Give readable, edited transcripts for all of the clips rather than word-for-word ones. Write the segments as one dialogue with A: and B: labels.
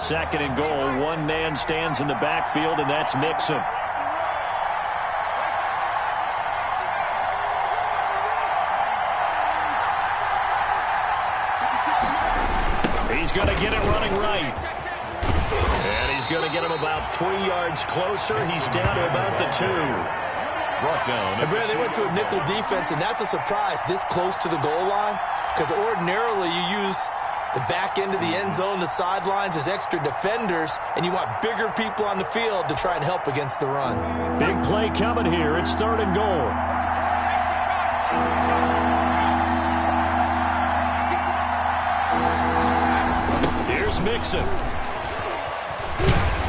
A: It's 2nd and goal. One man stands in the backfield, and that's Mixon. He's going to get it running right. And he's going to get him about 3 yards closer. He's down to about the 2.
B: Brought down.
C: And Brad, they went to a nickel defense, and that's a surprise this close to the goal line, because ordinarily you use the back end of the end zone, the sidelines as extra defenders, and you want bigger people on the field to try and help against the run.
A: Big play coming here. It's 3rd and goal. Here's Mixon.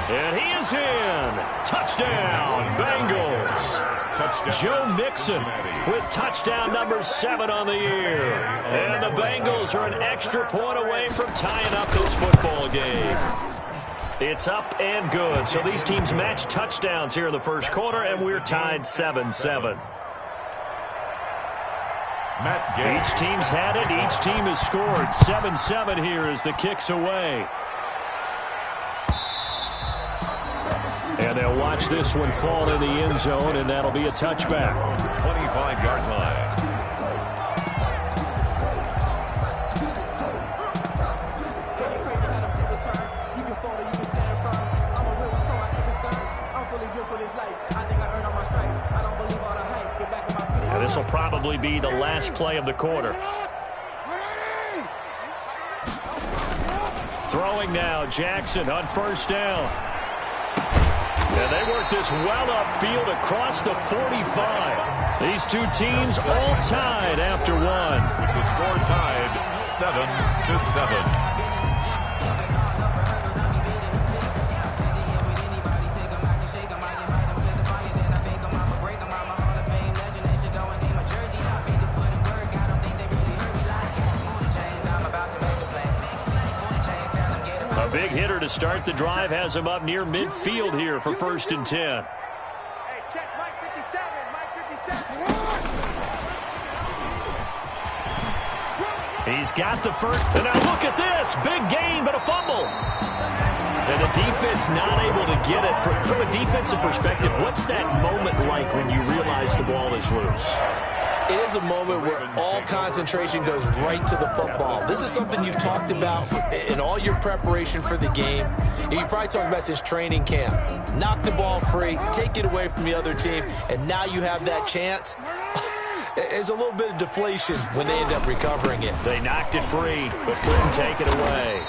A: And he is in. Touchdown, Bengals.
B: Touchdown.
A: Joe Mixon with touchdown number 7 on the year. And the Bengals are an extra point away from tying up this football game. It's up and good. So these teams match touchdowns here in the first quarter, and we're tied 7-7. Each team's had it. Each team has scored. 7-7 here as the kick's away. And they'll watch this one fall in the end zone, and that'll be a touchback.
B: 25-yard line.
A: And this will probably be the last play of the quarter. Throwing now, Jackson on 1st down. And they work this well upfield across the 45. These two teams all tied after 1.
B: With the score tied 7-7.
A: A big hitter to start the drive has him up near midfield here for 1st and 10.
D: Hey, check Mike 57, Mike 57.
A: He's got the first. And now look at this. Big gain, but a fumble. And the defense not able to get it. From a defensive perspective, what's that moment like when you realize the ball is loose?
C: It is a moment where all concentration goes right to the football. This is something you've talked about in all your preparation for the game. You probably talked about since training camp. Knock the ball free, take it away from the other team, and now you have that chance. There's a little bit of deflation when they end up recovering it.
A: They knocked it free, but couldn't take it away.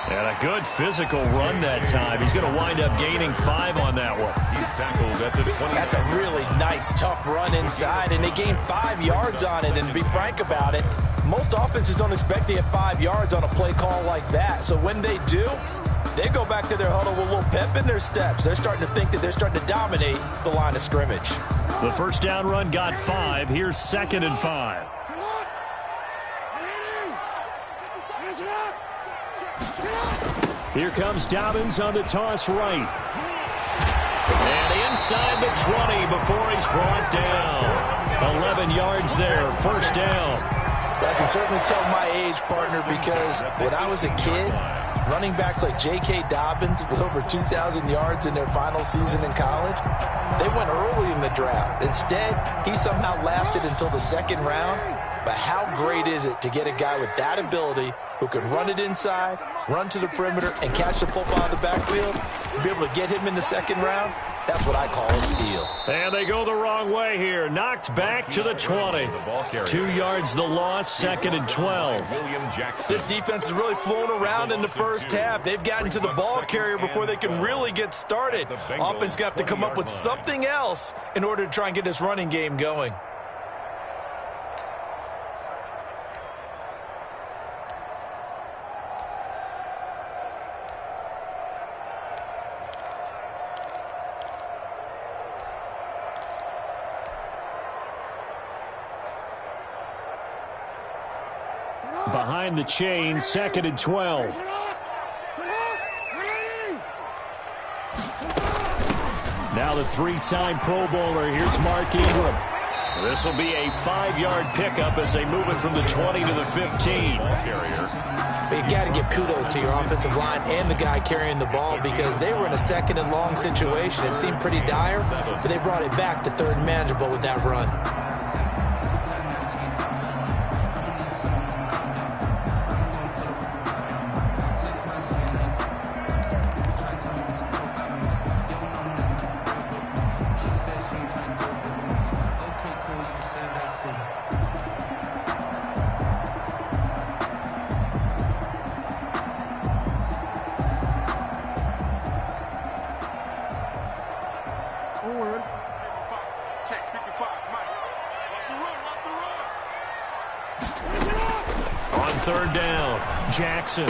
A: And a good physical run that time. He's going to wind up gaining 5 on that one.
B: He's tackled at the 20.
C: That's a really nice, tough run inside, and they gained 5 yards on it. And to be frank about it, most offenses don't expect to get 5 yards on a play call like that. So when they do, they go back to their huddle with a little pep in their steps. They're starting to think that they're starting to dominate the line of scrimmage.
A: The first down run got 5. Here's 2nd and 5. Here comes Dobbins on the toss right. And inside the 20 before he's brought down. 11 yards there, 1st down.
C: I can certainly tell my age, partner, because when I was a kid, running backs like J.K. Dobbins with over 2,000 yards in their final season in college, they went early in the draft. Instead, he somehow lasted until the 2nd round. But how great is it to get a guy with that ability who can run it inside, run to the perimeter, and catch the football in the backfield, be able to get him in the 2nd round? That's what I call a steal.
A: And they go the wrong way here. Knocked back to the 20. 2 yards the loss, 2nd and 12.
C: This defense is really flown around in the first half. They've gotten to the ball carrier before they can really get started. Offense got to come up with something else in order to try and get this running game going.
A: Behind the chain, 2nd and 12. Now the 3-time Pro Bowler. Here's Mark Ingram. This will be a 5-yard pickup as they move it from the 20 to the 15.
C: But you got to give kudos to your offensive line and the guy carrying the ball because they were in a 2nd and long situation. It seemed pretty dire, but they brought it back to 3rd and manageable with that run.
A: On 3rd down, Jackson.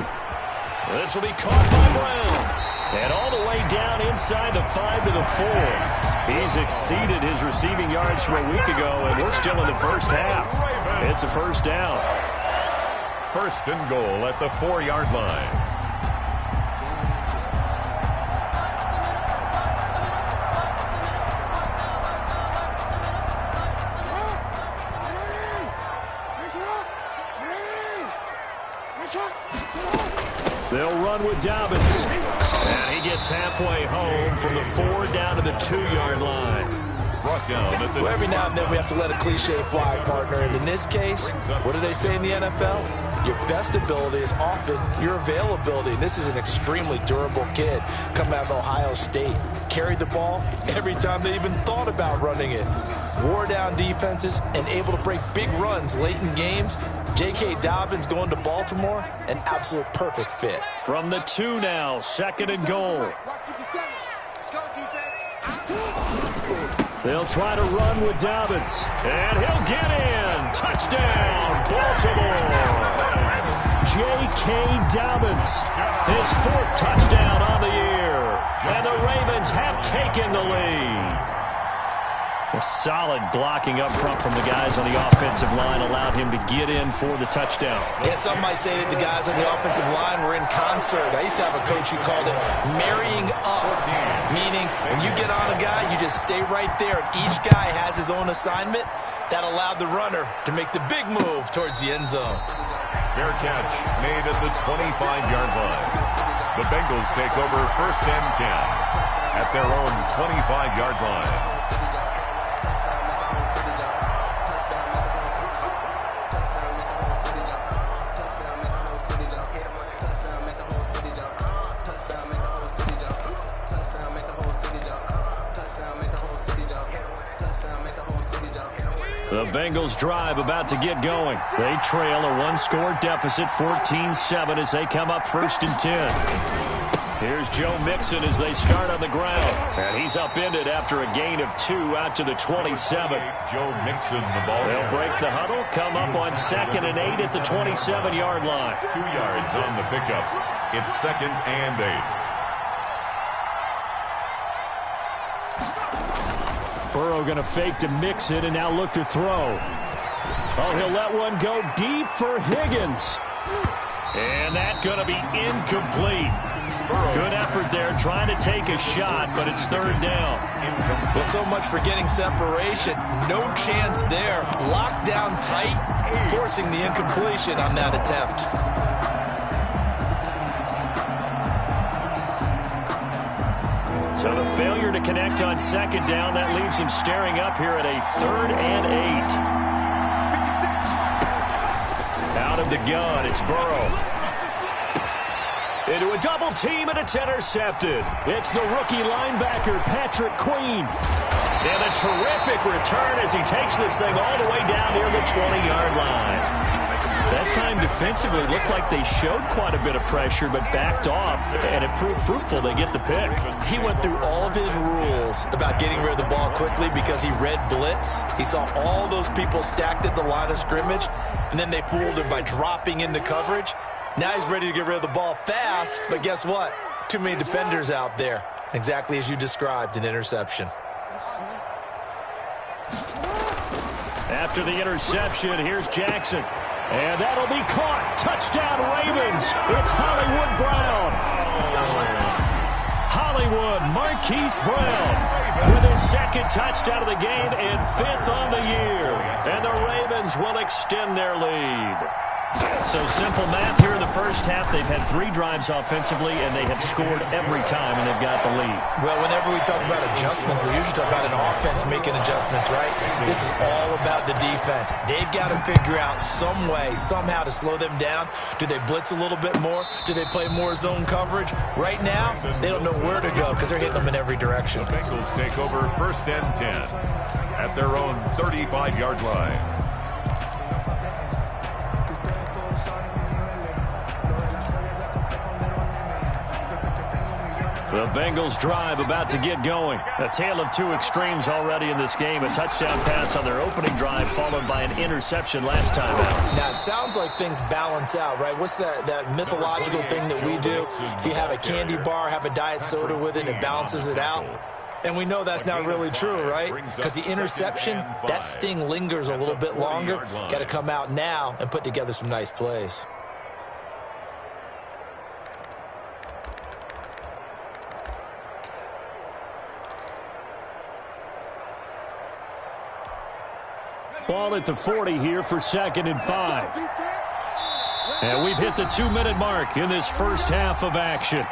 A: This will be caught by Brown. And all the way down inside the 5 to the 4. He's exceeded his receiving yards from a week ago, and we're still in the first half. It's a 1st down.
B: 1st and goal at the 4-yard line.
A: They'll run with Dobbins. And he gets halfway home from the 4 down to the 2-yard line.
B: Brought down at the
C: Well, every now and then we have to let a cliche fly, partner. And in this case, what do they say in the NFL? Your best ability is often your availability. And this is an extremely durable kid coming out of Ohio State. Carried the ball every time they even thought about running it. Wore down defenses and able to break big runs late in games. J.K. Dobbins going to Baltimore, an absolute perfect fit.
A: From the 2 now, 2nd and goal. They'll try to run with Dobbins. And he'll get in. Touchdown, Baltimore. J.K. Dobbins, his 4th touchdown on the year. And the Ravens have taken the lead. A solid blocking up front from the guys on the offensive line allowed him to get in for the touchdown.
C: Yeah, some might say that the guys on the offensive line were in concert. I used to have a coach who called it marrying up, meaning when you get on a guy, you just stay right there. Each guy has his own assignment. That allowed the runner to make the big move towards the end zone.
B: fair catch made at the 25-yard line. The Bengals take over 1st and 10 at their own 25-yard line.
A: The Bengals drive about to get going. They trail a 1-score deficit, 14-7 as they come up 1st and 10. Here's Joe Mixon as they start on the ground. And he's upended after a gain of 2 out to the 27.
B: Joe Mixon, the ball.
A: They'll break the huddle, come up on 2nd and 8 at the 27-yard line.
B: 2 yards on the pickup. It's 2nd and 8.
A: Burrow going to fake to Mixon and now look to throw. Oh, he'll let one go deep for Higgins. And that's going to be incomplete. Good effort there trying to take a shot, but it's 3rd down.
C: Well, so much for getting separation. No chance there. Locked down tight, forcing the incompletion on that attempt.
A: So the failure to connect on 2nd down, that leaves him staring up here at a 3rd and 8. Out of the gun, it's Burrow. Into a double team, and it's intercepted. It's the rookie linebacker, Patrick Queen. And a terrific return as he takes this thing all the way down near the 20-yard line. That time defensively looked like they showed quite a bit of pressure but backed off, and it proved fruitful. They get the pick.
C: He went through all of his rules about getting rid of the ball quickly because he read blitz. He saw all those people stacked at the line of scrimmage, and then they fooled him by dropping into coverage. Now he's ready to get rid of the ball fast, but guess what? Too many defenders out there. Exactly as you described, an interception.
A: After the interception, here's Jackson. And that'll be caught. Touchdown, Ravens. It's Hollywood Brown. Hollywood Marquise Brown. with his second touchdown of the game and 5th on the year. And the Ravens will extend their lead. So simple math here in the first half. They've had 3 drives offensively, and they have scored every time, and they've got the lead.
C: Well, whenever we talk about adjustments, we usually talk about an offense making adjustments, right? This is all about the defense. They've got to figure out some way, somehow to slow them down. Do they blitz a little bit more? Do they play more zone coverage? Right now, they don't know where to go because they're hitting them in every direction.
B: The Bengals take over 1st and 10 at their own 35-yard line.
A: The Bengals drive about to get going. A tale of 2 extremes already in this game. A touchdown pass on their opening drive followed by an interception last time out.
C: Now, it sounds like things balance out, right? What's that mythological thing that we do? If you have a candy bar, have a diet soda with it, it balances it out. And we know that's not really true, right? Because the interception, that sting lingers a little bit longer. Got to come out now and put together some nice plays.
A: Ball at the 40 here for 2nd and 5. And we've hit the 2-minute mark in this first half of action.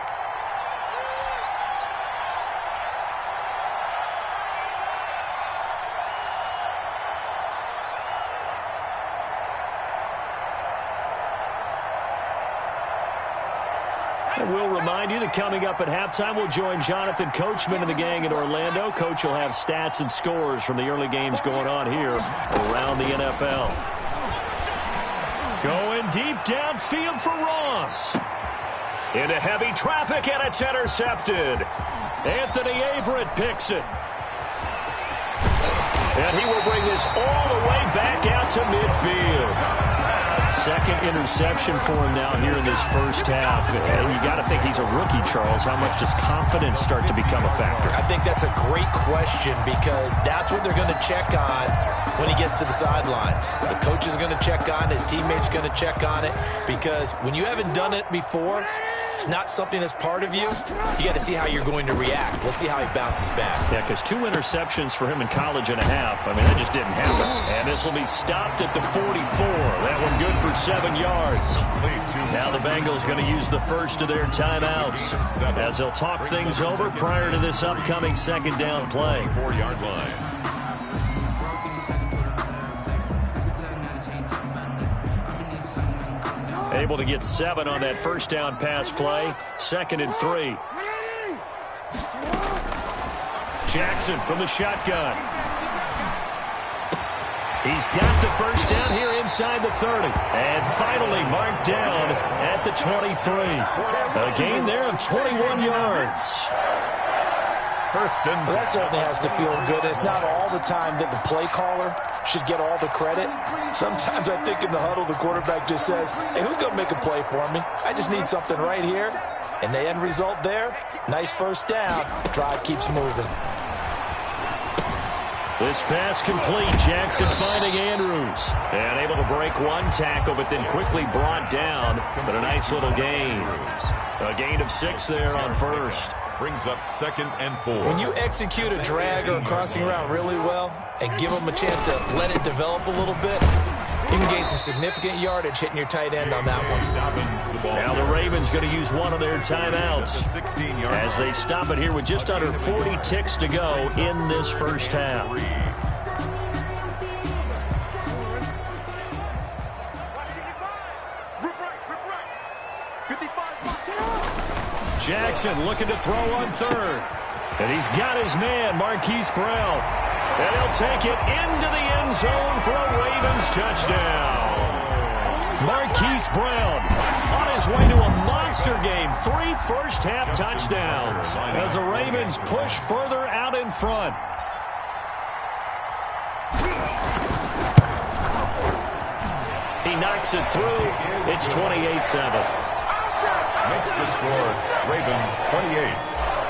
A: And we'll remind you that coming up at halftime, we'll join Jonathan Coachman and the gang in Orlando. Coach will have stats and scores from the early games going on here around the NFL. Going deep downfield for Ross. Into heavy traffic, and it's intercepted. Anthony Averett picks it. And he will bring this all the way back out to midfield. Second interception for him now here in this first half. And you got to think he's a rookie, Charles. How much does confidence start to become a factor?
C: I think that's a great question because that's what they're going to check on when he gets to the sidelines. The coach is going to check on it. His teammates are going to check on it because when you haven't done it before, it's not something that's part of you. You got to see how you're going to react. Let's see how he bounces back.
A: Yeah, because 2 interceptions for him in college and a half. I mean, that just didn't happen. And this will be stopped at the 44. That one good for 7 yards. Now the Bengals going to use the first of their timeouts as they'll talk things over prior to this upcoming 2nd down play.
B: 4-yard line.
A: Able to get 7 on that first down pass play. 2nd and 3. Jackson from the shotgun. He's got the first down here inside the 30. And finally marked down at the 23. A gain there of 21 yards.
C: Well, that certainly has to feel good. It's not all the time that the play caller should get all the credit. Sometimes I think in the huddle, the quarterback just says, hey, who's going to make a play for me? I just need something right here. And the end result there, nice first down. Drive keeps moving.
A: This pass complete. Jackson finding Andrews. And able to break one tackle, but then quickly brought down. But a nice little gain. A gain of 6 there on first.
B: Brings up 2nd and 4.
C: When you execute a drag or a crossing route really well and give them a chance to let it develop a little bit, you can gain some significant yardage hitting your tight end on that one.
A: Now the Ravens going to use one of their timeouts as they stop it here with just under 40 ticks to go in this first half. Jackson looking to throw on 3rd. And he's got his man, Marquise Brown. And he'll take it into the end zone for a Ravens touchdown. Marquise Brown on his way to a monster game. 3 first-half touchdowns as the Ravens push further out in front. He knocks it through. It's 28-7.
B: Makes the score Ravens 28,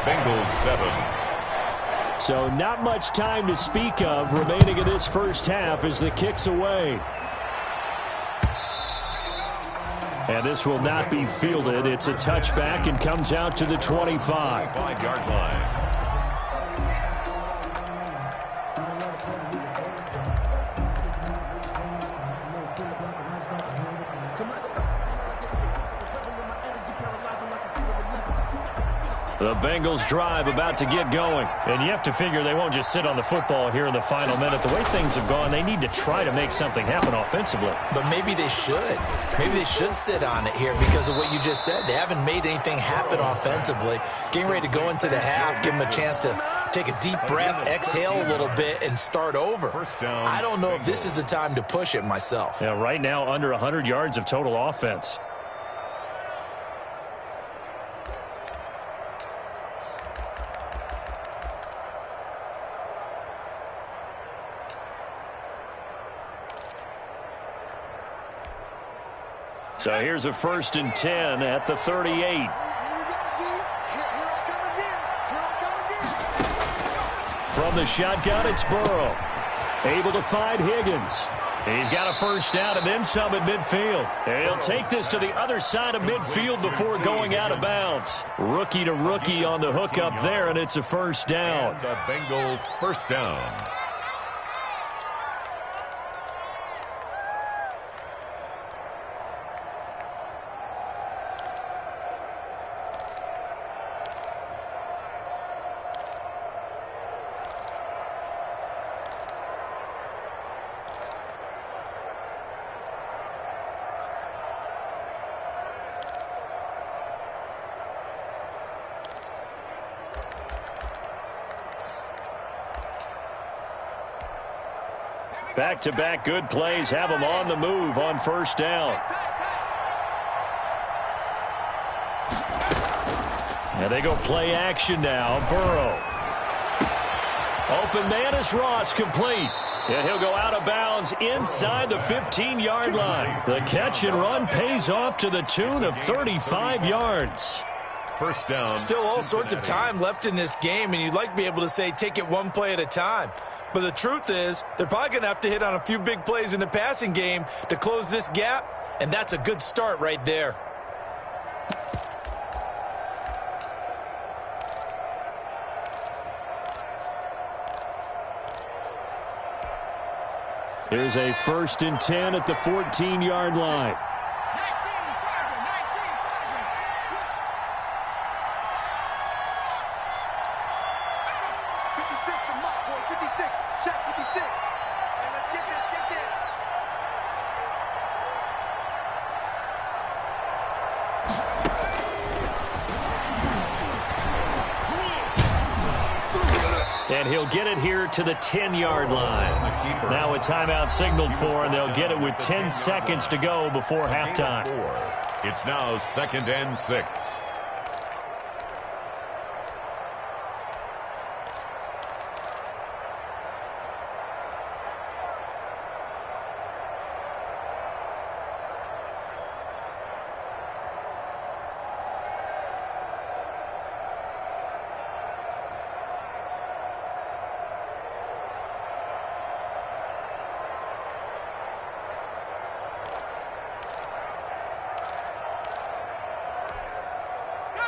B: Bengals 7.
A: So not much time to speak of remaining in this first half as the kick's away. And this will not be fielded. It's a touchback and comes out to the 25.
B: 5-yard line.
A: The Bengals drive about to get going.
E: And you have to figure they won't just sit on the football here in the final minute. The way things have gone, they need to try to make something happen offensively.
C: But maybe they should. Maybe they should sit on it here because of what you just said. They haven't made anything happen offensively. Getting ready to go into the half, give them a chance to take a deep breath, exhale a little bit, and start over. I don't know if this is the time to push it myself.
E: Yeah, right now under 100 yards of total offense.
A: So here's a 1st and 10 at the 38. From the shotgun, it's Burrow. Able to find Higgins. He's got a first down and then some at midfield. And he'll take this to the other side of midfield before going out of bounds. Rookie to rookie on the hookup there, and it's a first down.
B: And the Bengals first down.
A: Back-to-back good plays have them on the move on first down. And they go play action now. Burrow. Open man is Ross, complete. And he'll go out of bounds inside the 15-yard line. The catch and run pays off to the tune of 35 yards.
B: First down.
C: Still all sorts of time left in this game, and you'd like to be able to say take it one play at a time. But the truth is, they're probably going to have to hit on a few big plays in the passing game to close this gap, and that's a good start right there.
A: Here's a 1st and 10 at the 14-yard line. And he'll get it here to the 10-yard line. Now a timeout signaled for, and they'll get it with 10 seconds to go before halftime.
B: It's now 2nd and 6.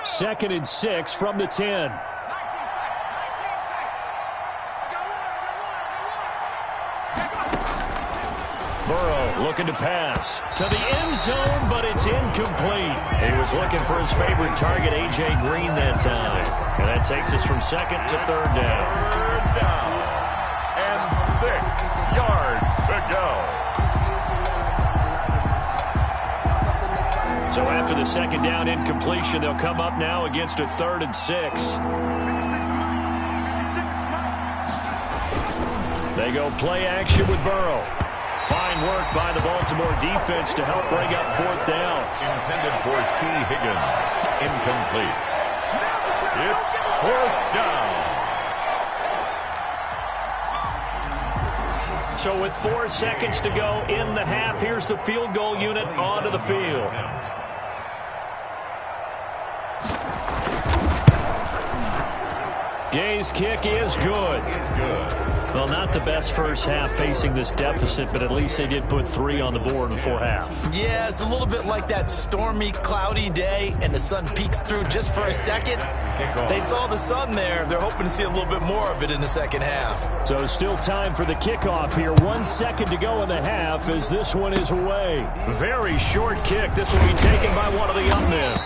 A: Second and 6 from the 10. Burrow looking to pass to the end zone, but it's incomplete. He was looking for his favorite target, A.J. Green, that time. And that takes us from 2nd to 3rd down.
B: 3rd down. And 6 yards to go.
A: So after the 2nd down incompletion, they'll come up now against a 3rd and 6. They go play action with Burrow. Fine work by the Baltimore defense to help bring up 4th down.
B: Intended for T. Higgins. Incomplete. It's 4th down.
A: So with 4 seconds to go in the half, here's the field goal unit onto the field. Gay's kick is good. Well, not the best first half facing this deficit, but at least they did put 3 on the board before half.
C: Yeah, it's a little bit like that stormy, cloudy day, and the sun peeks through just for a second. They saw the sun there. They're hoping to see a little bit more of it in the second half.
A: So still time for the kickoff here. 1 second to go in the half as this one is away. Very short kick. This will be taken by one of the young men.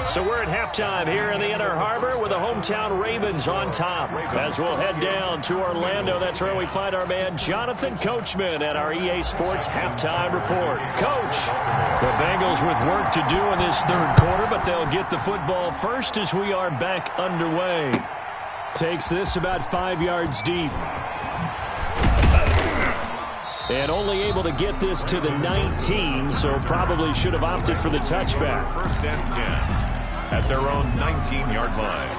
A: So we're at halftime here in the Inner Harbor with the hometown Ravens on top. As we'll head down to Orlando, that's where we find our man Jonathan Coachman at our EA Sports Halftime Report. Coach, the Bengals with work to do in this third quarter, but they'll get the football first as we are back underway. Takes this about 5 yards deep. And only able to get this to the 19, so probably should have opted for the touchback.
B: First and 10 at their own 19-yard line.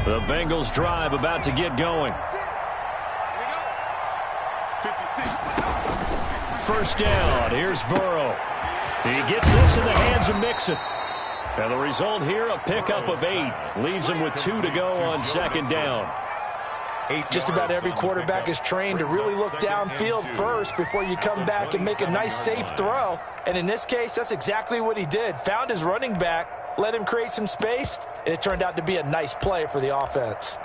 A: The Bengals drive about to get going. First down, here's Burrow. He gets this in the hands of Mixon. And the result here, a pickup of 8. Leaves him with 2 to go on second down.
C: Just about every quarterback is trained to really look downfield first before you come back and make a nice, safe throw. And in this case, that's exactly what he did. Found his running back, let him create some space, and it turned out to be a nice play for the offense.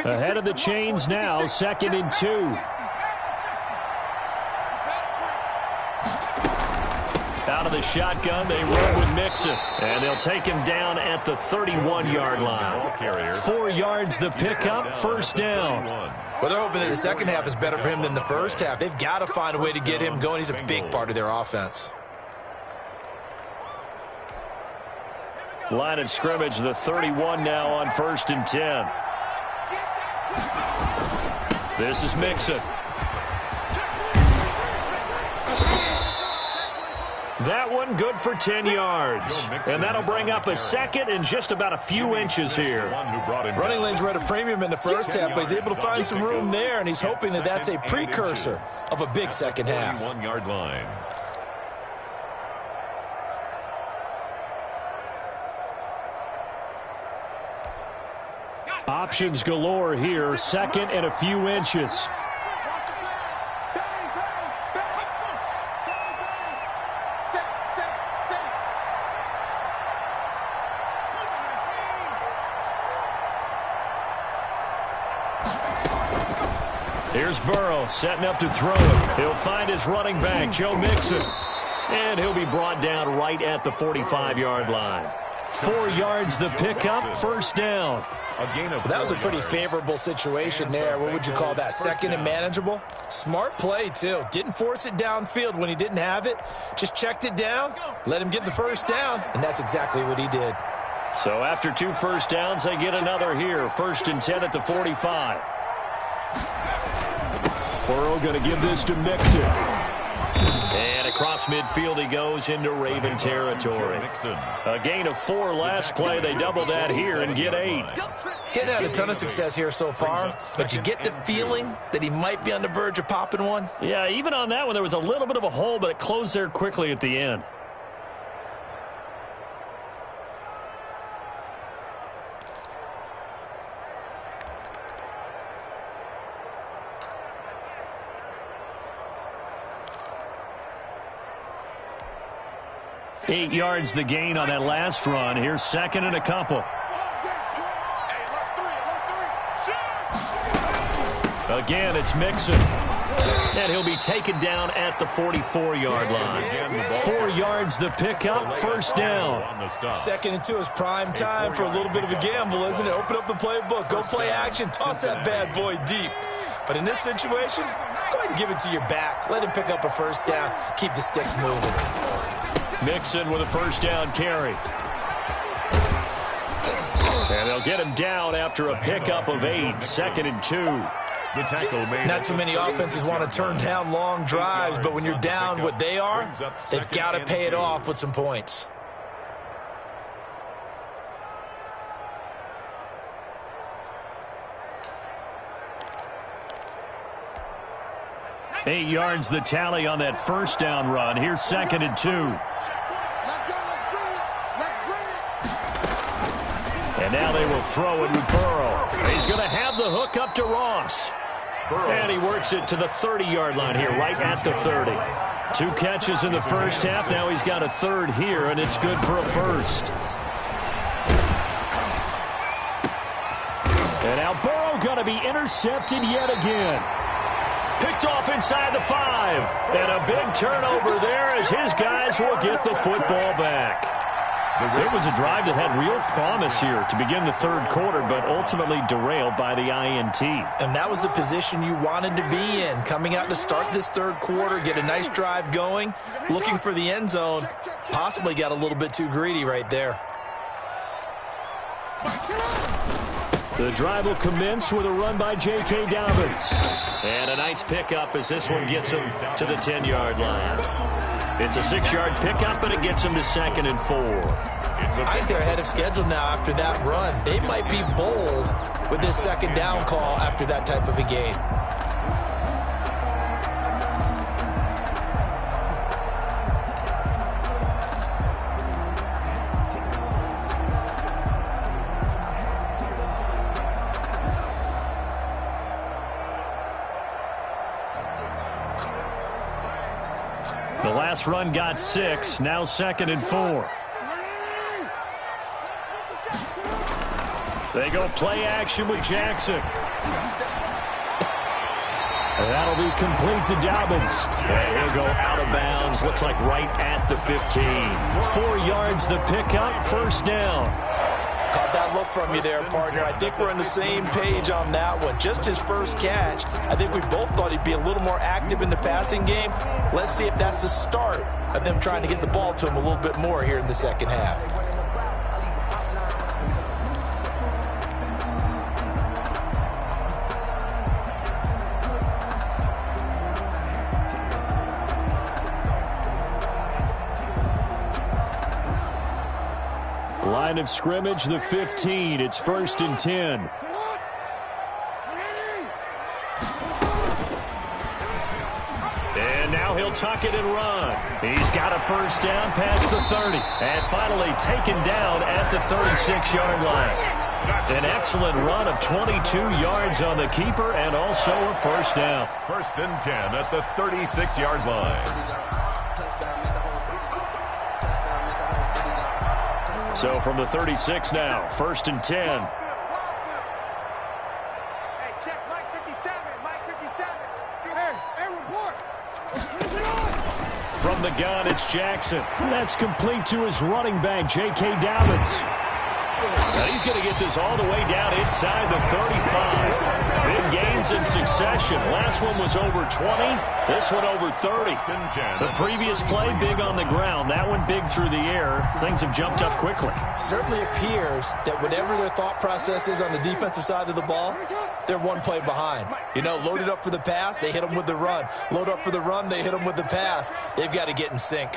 A: Ahead of the chains now, 2nd and 2. Out of the shotgun, they run with Mixon. And they'll take him down at the 31-yard line. 4 yards the pickup, first down.
C: Well, they're hoping that the second half is better for him than the first half. They've got to find a way to get him going. He's a big part of their offense.
A: Line of scrimmage, the 31 now on 1st and 10. This is Mixon. That one good for 10 yards. And that'll bring up a second and just about a few inches here.
C: Running lanes were at a premium in the first half, but he's able to find some room there, and he's hoping that that's a precursor of a big second half.
B: 1-yard line.
A: Options galore here, 2nd and a few inches. Here's Burrow setting up to throw it. He'll find his running back, Joe Mixon. And he'll be brought down right at the 45-yard line. 4 yards the pickup, first down.
C: That was a pretty favorable situation there. What would you call that? 2nd and manageable? Smart play, too. Didn't force it downfield when he didn't have it. Just checked it down, let him get the first down, and that's exactly what he did.
A: So after 2 first downs, they get another here. 1st and 10 at the 45. Burrow going to give this to Mixon. And across midfield he goes into Raven territory. A gain of 4 last play. They double that here and get 8.
C: Getting had a ton of success here so far, but you get the feeling that he might be on the verge of popping one.
A: Yeah, even on that one, there was a little bit of a hole, but it closed there quickly at the end. Eight yards the gain on that last run. Here's 2nd and a couple. Again, it's Mixon. And he'll be taken down at the 44-yard line. 4 yards the pickup, first down.
C: 2nd and 2 is prime time for a little bit of a gamble, isn't it? Open up the playbook, go play action, toss that bad boy deep. But in this situation, go ahead and give it to your back. Let him pick up a first down. Keep the sticks moving.
A: Mixon with a first down carry. And they'll get him down after a pickup of 8, 2nd and 2.
B: The tackle made.
C: Not too many offenses want to turn down long drives, but when you're down what they are, they've got to pay it off with some points.
A: Eight yards the tally on that first down run. Here's 2nd and 2. And now they will throw it with Burrow. He's going to have the hook up to Ross. And he works it to the 30-yard line here, right at the 30. 2 catches in the first half. Now he's got a third here, and it's good for a first. And now Burrow going to be intercepted yet again. Picked off inside the 5. And a big turnover there as his guys will get the football back. So it was a drive that had real promise here to begin the third quarter, but ultimately derailed by the INT.
C: And that was the position you wanted to be in, coming out to start this third quarter, get a nice drive going, looking for the end zone. Possibly got a little bit too greedy right there.
A: The drive will commence with a run by J.K. Dobbins. And a nice pickup as this one gets him to the 10-yard line. It's a 6-yard pickup, and it gets him to 2nd and 4.
C: I think they're ahead of schedule now after that run. They might be bold with this second down call after that type of a game.
A: The last run got 6, now 2nd and 4. They go play action with Jackson. And that'll be complete to Dobbins. And he'll go out of bounds, looks like right at the 15. 4 yards the pickup, first down.
C: Caught that look from you there, partner. I think we're on the same page on that one. Just his first catch. I think we both thought he'd be a little more active in the passing game. Let's see if that's the start of them trying to get the ball to him a little bit more here in the second half.
A: Line of scrimmage, the 15. It's 1st and 10. And now he'll tuck it and run. He's got a first down past the 30. And finally taken down at the 36-yard line. An excellent run of 22 yards on the keeper and also a first down.
B: 1st and 10 at the 36-yard line.
A: So from the 36 now, 1st and 10.
D: Hey, check Mike 57. Mike 57. Hey, report.
A: From the gun, it's Jackson. That's complete to his running back, J.K. Dobbins. Now he's going to get this all the way down inside the 35. Big gains in succession. Last one was over 20. This one over 30. The previous play, big on the ground. That one big through the air. Things have jumped up quickly.
C: Certainly appears that whatever their thought process is on the defensive side of the ball, they're one play behind. You know, loaded up for the pass, they hit them with the run. Load up for the run, they hit them with the pass. They've got to get in sync.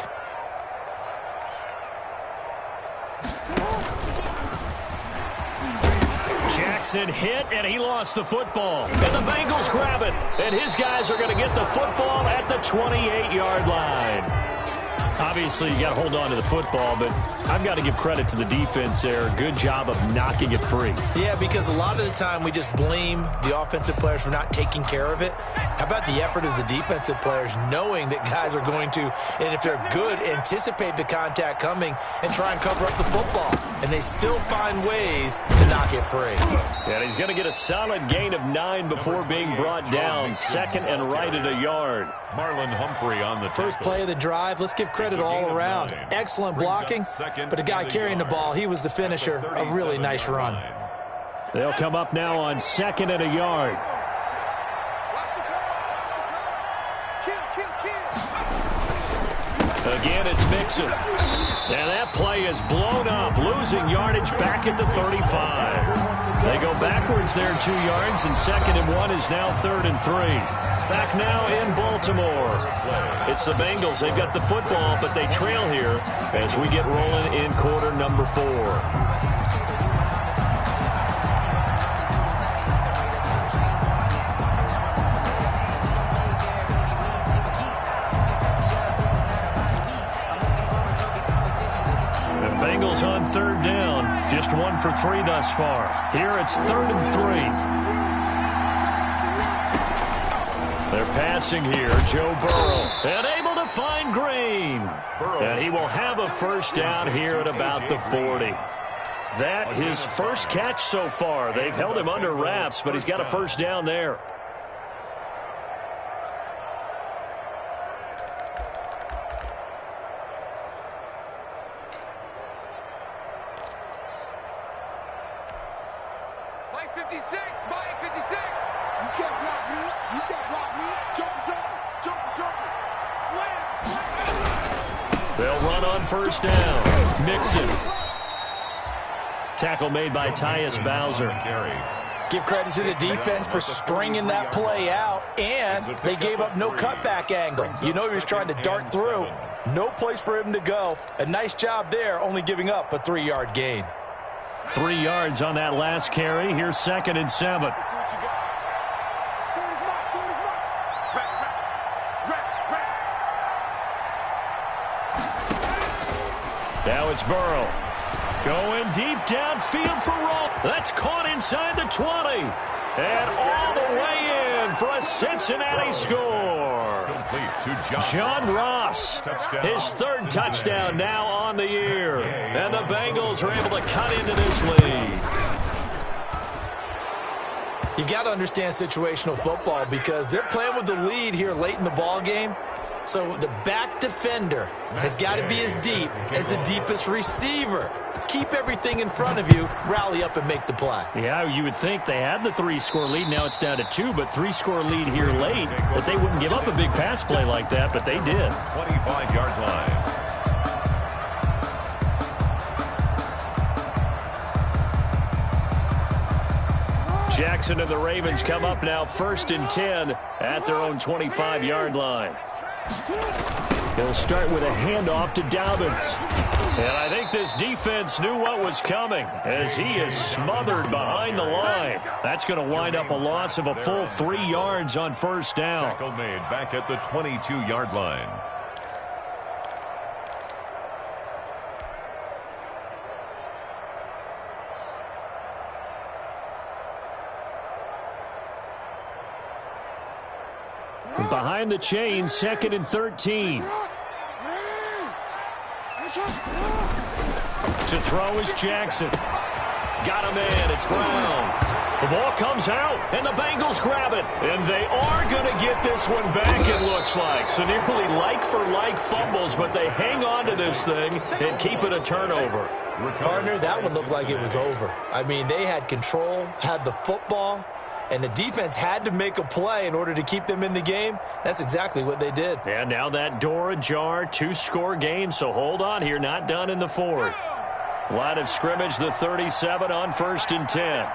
A: Jackson hit, and he lost the football. And the Bengals grab it. And his guys are going to get the football at the 28-yard line. Obviously, you got to hold on to the football, but I've got to give credit to the defense there. Good job of knocking it free.
C: Yeah, because a lot of the time we just blame the offensive players for not taking care of it. How about the effort of the defensive players knowing that guys are going to, and if they're good, anticipate the contact coming and try and cover up the football. And they still find ways to knock it free.
A: And he's going to get a solid gain of 9 before being brought down. 2nd and right at a yard.
B: Marlon Humphrey on the
C: first play of the drive. Let's give credit all around. Excellent blocking, but the guy carrying the ball, he was the finisher. A really nice run.
A: They'll come up now on 2nd and a yard. Again, it's Mixon. And that play is blown up, losing yardage back at the 35. They go backwards there 2 yards, and 2nd and 1 is now 3rd and 3. Back now in Baltimore. It's the Bengals. They've got the football, but they trail here as we get rolling in quarter number 4. Bengals on 3rd down. Just 1 for 3 thus far. Here it's 3rd and 3. passing here. Joe Burrow. And able to find Green. And he will have a first down here at about the 40. That his first catch so far. They've held him under wraps, but he's got a first down there.
D: Mike 56, Mike 56. You can't block me. You can't block me. Jump. Slam.
A: They'll run on first down. Mixon. Tackle made by Tyus Bowser.
C: Give credit to the defense for stringing that play out, and they gave up no cutback angle. You know he was trying to dart through. No place for him to go. A nice job there, only giving up a 3-yard gain.
A: 3 yards on that last carry. Here's 2nd and 7.
D: Let's see what you got. Third is Mike. Rack.
A: Now it's Burrow. Going deep downfield for Roll. That's caught inside the 20. And all the way in for a Cincinnati score. John Ross, his 3rd touchdown now on the year. And the Bengals are able to cut into this lead.
C: You got to understand situational football because they're playing with the lead here late in the ball game. So the back defender has got to be as deep as the deepest receiver. Keep everything in front of you, rally up and make the play.
A: Yeah, you would think they had the 3-score lead. Now it's down to 2, but 3-score lead here late. That they wouldn't give up a big pass play like that, but they did.
B: 25-yard line.
A: Jackson and the Ravens come up now 1st and 10 at their own 25-yard line. He'll start with a handoff to Dobbins. And I think this defense knew what was coming as he is smothered behind the line. That's going to wind up a loss of a full 3 yards on first down.
B: Tackle made back at the 22-yard line.
A: Behind the chains, 2nd and 13. To throw is Jackson. Got him in. It's Brown. The ball comes out, and the Bengals grab it. And they are going to get this one back, it looks like. So nearly like-for-like fumbles, but they hang on to this thing and keep it a turnover.
C: Partner, that one looked like it was over. I mean, they had control, had the football, and the defense had to make a play in order to keep them in the game. That's exactly what they did.
A: And now that door ajar, 2-score game, so hold on here, not done in the 4th. Line of scrimmage, the 37 on 1st and 10.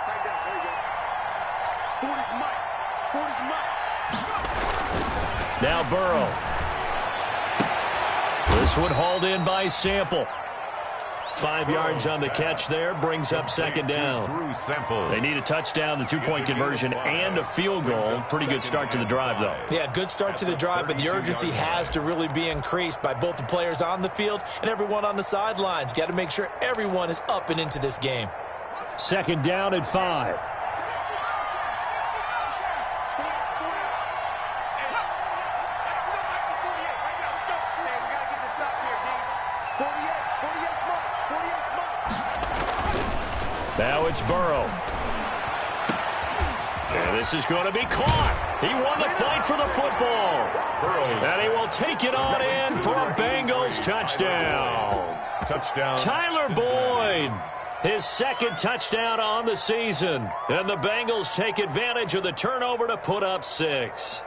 A: Now Burrow. This one hauled in by Sample. 5 yards on the catch there, brings up 2nd down. They need a touchdown, the 2-point conversion, and a field goal. Pretty good start to the drive, though.
C: Yeah, good start to the drive, but the urgency has to really be increased by both the players on the field and everyone on the sidelines. Got to make sure everyone is up and into this game.
A: 2nd down at 5. Now it's Burrow. And this is going to be caught. He won the fight for the football. And he will take it on in for a Bengals touchdown. Tyler Boyd, his 2nd touchdown on the season. And the Bengals take advantage of the turnover to put up 6.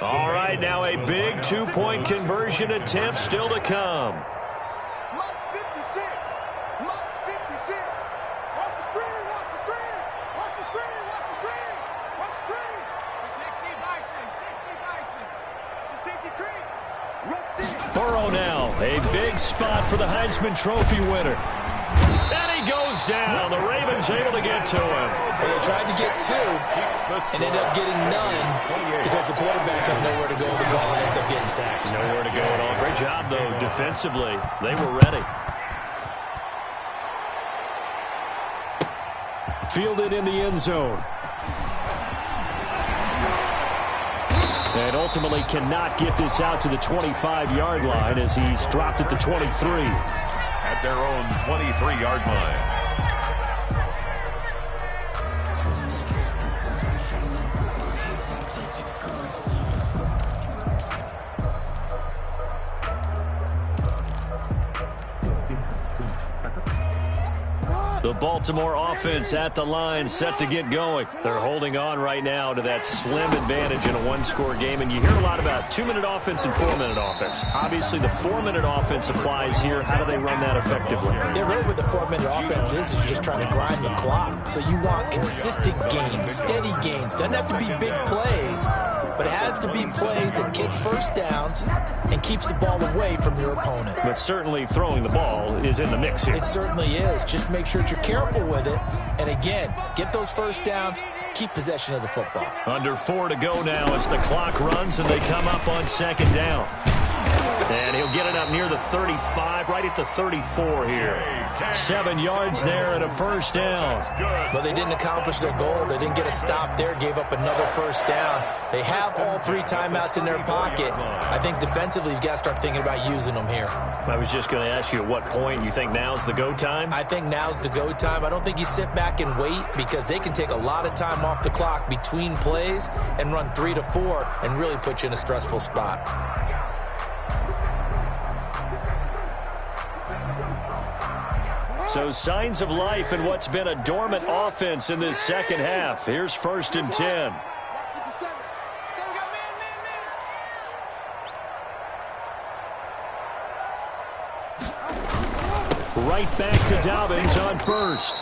A: All right, now a big 2-point conversion attempt still to come.
D: Mike's 56. Mike's 56. Watch the screen. Watch the screen. Watch the screen. Watch the screen. Watch the screen. 60 Bison. 60 Bison. It's a safety creek. Rush it.
A: Burrow now, a big spot for the Heisman Trophy winner. And he goes goes down. The Ravens able to get to him.
C: Well, they tried to get 2 and ended up getting none because the quarterback had nowhere to go with the ball and ends up getting sacked.
A: Nowhere to go at all. Great job, though, defensively. They were ready.
E: Fielded in the end zone. And ultimately cannot get this out to the 25-yard line as he's dropped at the 23.
B: At their own 23-yard line.
A: The Baltimore offense at the line, set to get going. They're holding on right now to that slim advantage in a one-score game. And you hear a lot about 2-minute offense and 4-minute offense. Obviously, the 4-minute offense applies here. How do they run that effectively?
C: Yeah, really what the 4-minute offense is you're just trying to grind the clock. So you want consistent gains, steady gains. Doesn't have to be big plays, but it has to be plays that gets first downs and keeps the ball away from your opponent.
E: But certainly throwing the ball is in the mix here.
C: It certainly is. Just make sure that you're careful with it. And again, get those first downs, keep possession of the football.
A: Under 4 to go now as the clock runs and they come up on second down. And he'll get it up near the 35, right at the 34 here. 7 yards there and a first down.
C: But they didn't accomplish their goal. They didn't get a stop there, gave up another first down. They have all 3 timeouts in their pocket. I think defensively you've got to start thinking about using them here.
A: I was just going to ask you at what point you think now's the go time?
C: I think now's the go time. I don't think you sit back and wait because they can take a lot of time off the clock between plays and run 3 to 4 and really put you in a stressful spot.
A: So signs of life in what's been a dormant offense in this second half. Here's 1st and 10. Right back to Dobbins on 1st.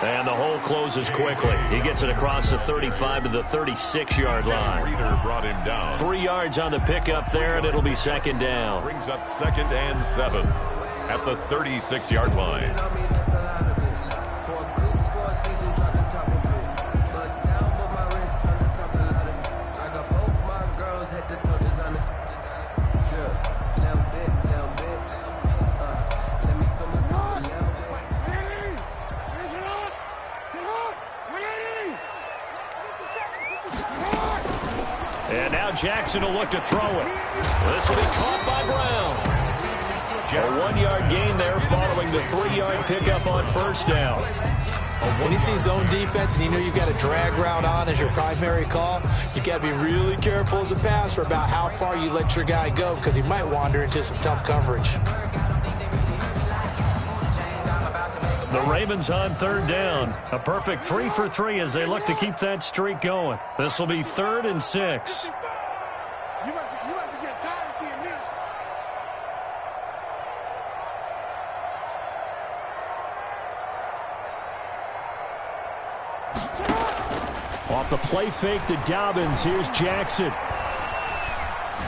A: And the hole closes quickly. He gets it across the 35 to the 36-yard line.
B: Reader brought him down.
A: 3 yards on the pickup there, and it'll be second down.
B: Brings up 2nd and 7 at the 36-yard line.
A: And now Jackson will look to throw it. This will be caught by Brown. A 1-yard gain there following the 3-yard pickup on first down.
C: When you see zone defense and you know you've got a drag route on as your primary call, you've got to be really careful as a passer about how far you let your guy go because he might wander into some tough coverage.
A: The Ravens on 3rd down. A perfect 3 for 3 as they look to keep that streak going. This will be 3rd and 6.
D: You must be getting tired of seeing me.
E: Off the play fake to Dobbins. Here's Jackson.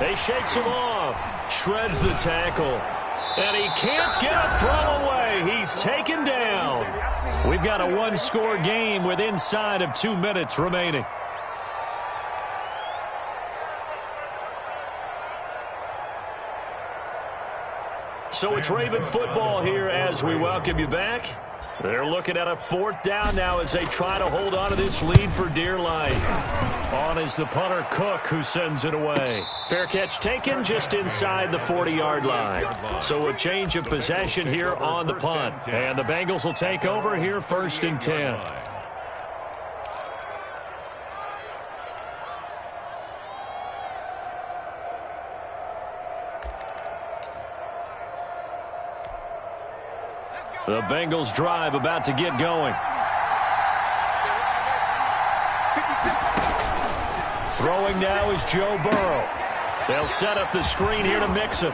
A: They shakes him off. Shreds the tackle. And he can't get a throw away. He's taken down. We've got a 1-score game with inside of 2 minutes remaining. So it's Raven football here as we welcome you back. They're looking at a 4th down now as they try to hold on to this lead for dear life. On is the punter Cook, who sends it away. Fair catch taken just inside the 40-yard line. So a change of possession here on the punt. And the Bengals will take over here 1st and 10. The Bengals drive about to get going. Throwing now is Joe Burrow. They'll set up the screen here to Mixon.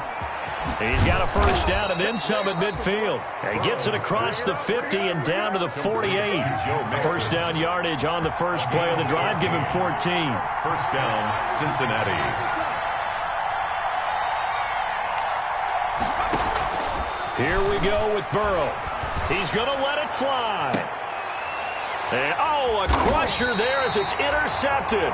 A: He's got a first down and then some at midfield. He gets it across the 50 and down to the 48. First down yardage on the first play of the drive. Give him 14.
B: First down, Cincinnati.
A: Here we go with Burrow. He's going to let it fly. And, oh, a crusher there as it's intercepted.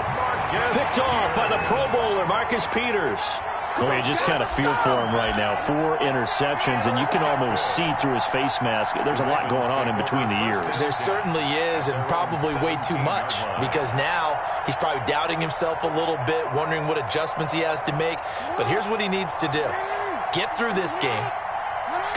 A: Picked off by the Pro Bowler, Marcus Peters.
E: Well, you just kind of feel for him right now. 4 interceptions, and you can almost see through his face mask. There's a lot going on in between the ears.
C: There certainly is, and probably way too much, because now he's probably doubting himself a little bit, wondering what adjustments he has to make. But here's what he needs to do. Get through this game,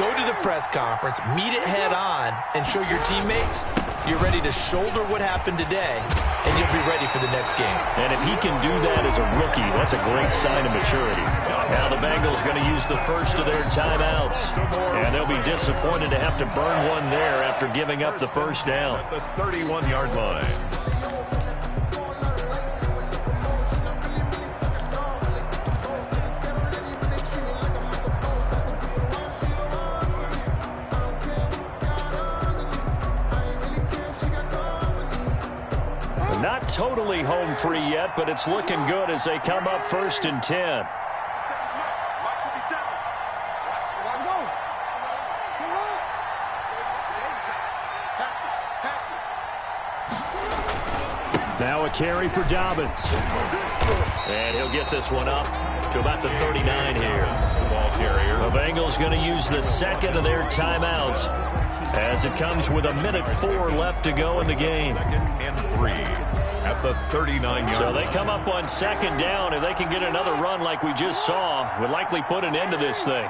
C: go to the press conference, meet it head on, and show your teammates you're ready to shoulder what happened today, and you'll be ready for the next game.
E: And if he can do that as a rookie, that's a great sign of maturity.
A: Now the Bengals going to use the first of their timeouts. And they'll be disappointed to have to burn one there after giving up the first down.
B: At the 31-yard line.
A: Not totally home free yet, but it's looking good as they come up 1st and 10.
E: Now a carry for Dobbins.
A: And he'll get this one up to about the 39 here.
B: Ball carrier.
A: The Bengals going to use the second of their timeouts as it comes with 1:04 left to go in the game.
B: 2nd and 3 at the 39-yard
A: So they
B: line.
A: come up on 2nd down. If they can get another run like we just saw, would likely put an end to this thing.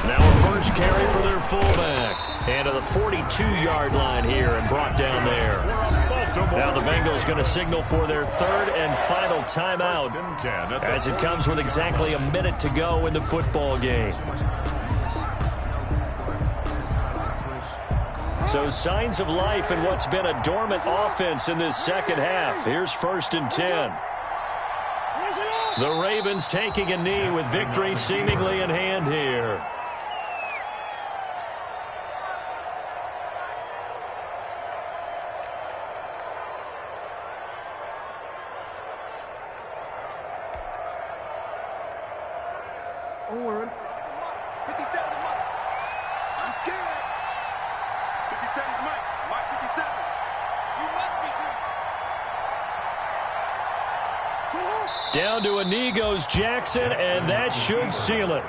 A: Now a first carry for their fullback. And to the 42-yard line here and brought down there. Now the Bengals going to signal for their 3rd and final timeout as it comes with exactly a minute to go in the football game. So signs of life in what's been a dormant offense in this second half. Here's 1st and 10. The Ravens taking a knee with victory seemingly in hand here.
D: Owen. 57 to Mike. I'm scared. 57 to Mike. Mike 57. You must be true.
A: Down to a knee goes Jackson, and that should seal it.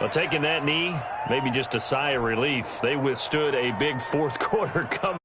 A: Well, taking that knee, maybe just a sigh of relief. They withstood a big fourth quarter comeback.